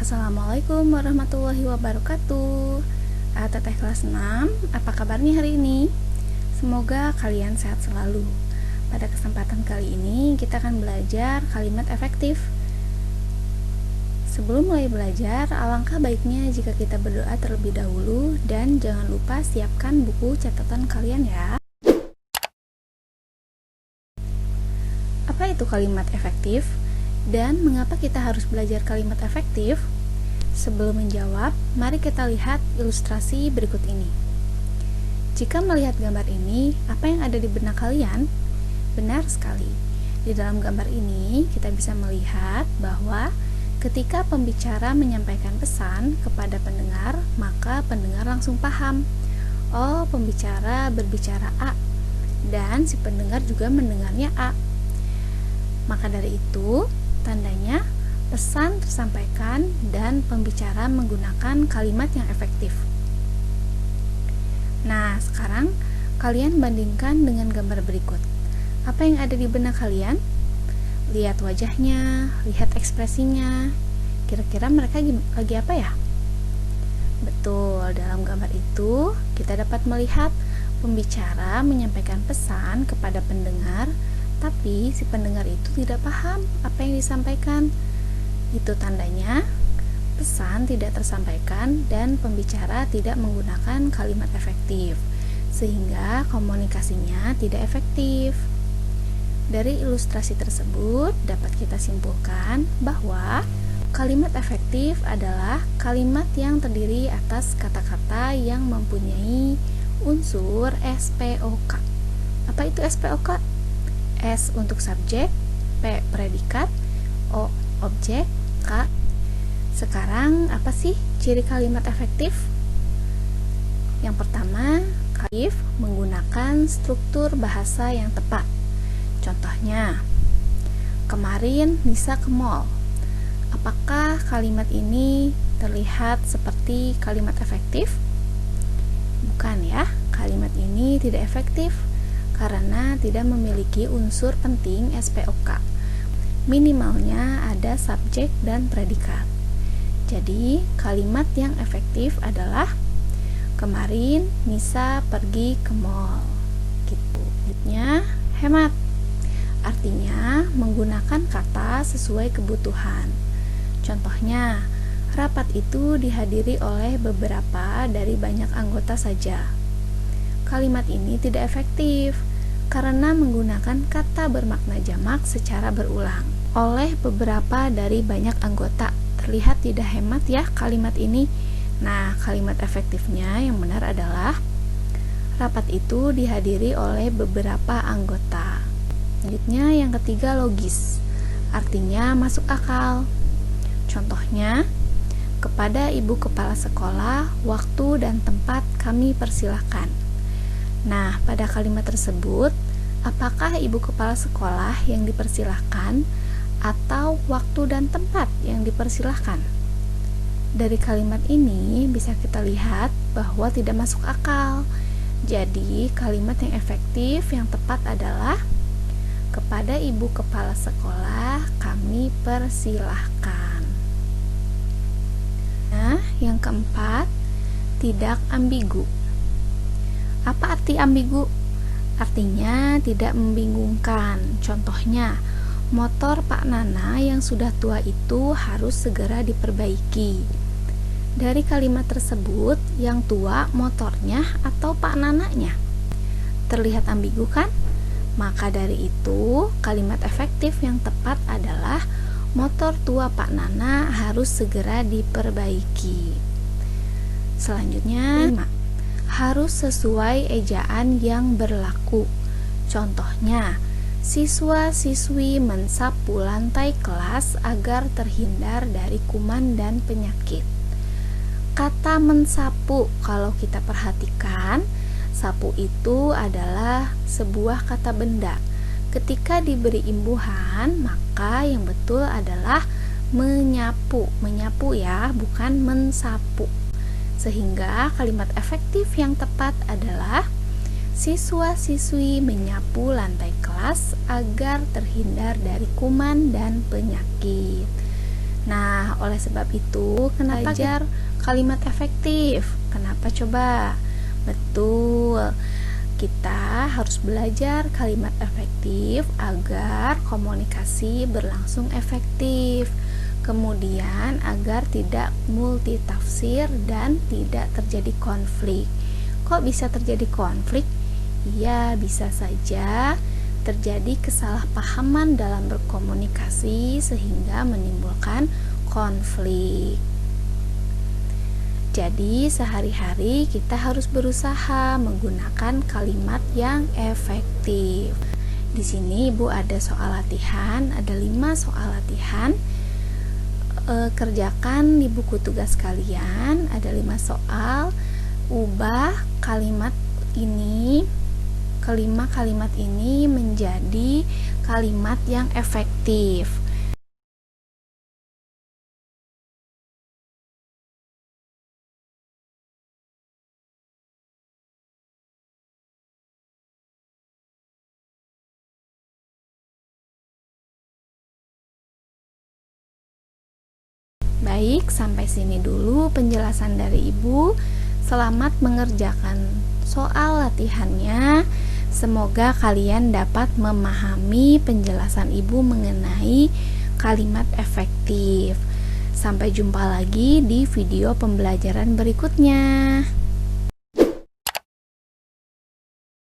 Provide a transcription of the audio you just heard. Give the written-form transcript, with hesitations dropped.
Assalamualaikum warahmatullahi wabarakatuh. Teteh kelas 6, apa kabarnya hari ini? Semoga kalian sehat selalu. Pada kesempatan kali ini kita akan belajar kalimat efektif. Sebelum mulai belajar, alangkah baiknya jika kita berdoa terlebih dahulu dan jangan lupa siapkan buku catatan kalian ya. Apa itu kalimat efektif? Dan mengapa kita harus belajar kalimat efektif? Sebelum menjawab, mari kita lihat ilustrasi berikut ini. Jika melihat gambar ini, apa yang ada di benak kalian? Benar sekali. Di dalam gambar ini, kita bisa melihat bahwa ketika pembicara menyampaikan pesan kepada pendengar, maka pendengar langsung paham. Oh, pembicara berbicara A, dan si pendengar juga mendengarnya A. Maka dari itu, tandanya pesan tersampaikan dan pembicara menggunakan kalimat yang efektif. Nah, sekarang kalian bandingkan dengan gambar berikut. Apa yang ada di benak kalian? Lihat wajahnya, lihat ekspresinya. Kira-kira mereka lagi apa ya? Betul, dalam gambar itu kita dapat melihat pembicara menyampaikan pesan kepada pendengar, tapi si pendengar itu tidak paham apa yang disampaikan. Itu tandanya pesan tidak tersampaikan dan pembicara tidak menggunakan kalimat efektif, sehingga komunikasinya tidak efektif. Dari ilustrasi tersebut dapat kita simpulkan bahwa kalimat efektif adalah kalimat yang terdiri atas kata-kata yang mempunyai unsur SPOK. Apa itu SPOK? S untuk subjek, P predikat, O objek, K. Sekarang apa sih ciri kalimat efektif? Yang pertama, efektif menggunakan struktur bahasa yang tepat. Contohnya, kemarin Nisa ke mall. Apakah kalimat ini terlihat seperti kalimat efektif? Bukan ya, kalimat ini tidak efektif karena tidak memiliki unsur penting SPOK. Minimalnya ada subjek dan predikat. Jadi, kalimat yang efektif adalah kemarin Nisa pergi ke mall. Gitu. Selanjutnya, hemat. Artinya menggunakan kata sesuai kebutuhan. Contohnya, rapat itu dihadiri oleh beberapa dari banyak anggota saja. Kalimat ini tidak efektif karena menggunakan kata bermakna jamak secara berulang oleh beberapa dari banyak anggota. Terlihat tidak hemat ya kalimat ini. Nah, kalimat efektifnya yang benar adalah rapat itu dihadiri oleh beberapa anggota. Selanjutnya yang ketiga, logis. Artinya masuk akal. Contohnya, kepada ibu kepala sekolah, waktu dan tempat kami persilahkan. Nah, pada kalimat tersebut, apakah ibu kepala sekolah yang dipersilahkan atau waktu dan tempat yang dipersilahkan? Dari kalimat ini bisa kita lihat bahwa tidak masuk akal. Jadi, kalimat yang efektif yang tepat adalah kepada ibu kepala sekolah kami persilahkan. Nah, yang keempat, tidak ambigu. Apa arti ambigu? Artinya tidak membingungkan. Contohnya, motor Pak Nana yang sudah tua itu harus segera diperbaiki. Dari kalimat tersebut, yang tua motornya atau Pak Nananya? Terlihat ambigu kan? Maka dari itu, kalimat efektif yang tepat adalah motor tua Pak Nana harus segera diperbaiki. Selanjutnya, harus sesuai ejaan yang berlaku. Contohnya, siswa-siswi mensapu lantai kelas agar terhindar dari kuman dan penyakit. Kata mensapu, kalau kita perhatikan, sapu itu adalah sebuah kata benda. Ketika diberi imbuhan, maka yang betul adalah menyapu. Menyapu ya, bukan mensapu. Sehingga kalimat efektif yang tepat adalah siswa-siswi menyapu lantai kelas agar terhindar dari kuman dan penyakit. Nah, oleh sebab itu, kenapa belajar kalimat efektif? Kenapa coba? Betul, kita harus belajar kalimat efektif agar komunikasi berlangsung efektif. Kemudian agar tidak multitafsir dan tidak terjadi konflik. Kok bisa terjadi konflik? Iya, bisa saja terjadi kesalahpahaman dalam berkomunikasi sehingga menimbulkan konflik. Jadi, sehari-hari kita harus berusaha menggunakan kalimat yang efektif. Di sini Ibu ada soal latihan, ada 5 soal latihan. Kerjakan di buku tugas kalian, ada 5 soal. Ubah kalimat ini, kelima kalimat ini menjadi kalimat yang efektif. Baik, sampai sini dulu penjelasan dari Ibu. Selamat mengerjakan soal latihannya. Semoga kalian dapat memahami penjelasan Ibu mengenai kalimat efektif. Sampai jumpa lagi di video pembelajaran berikutnya.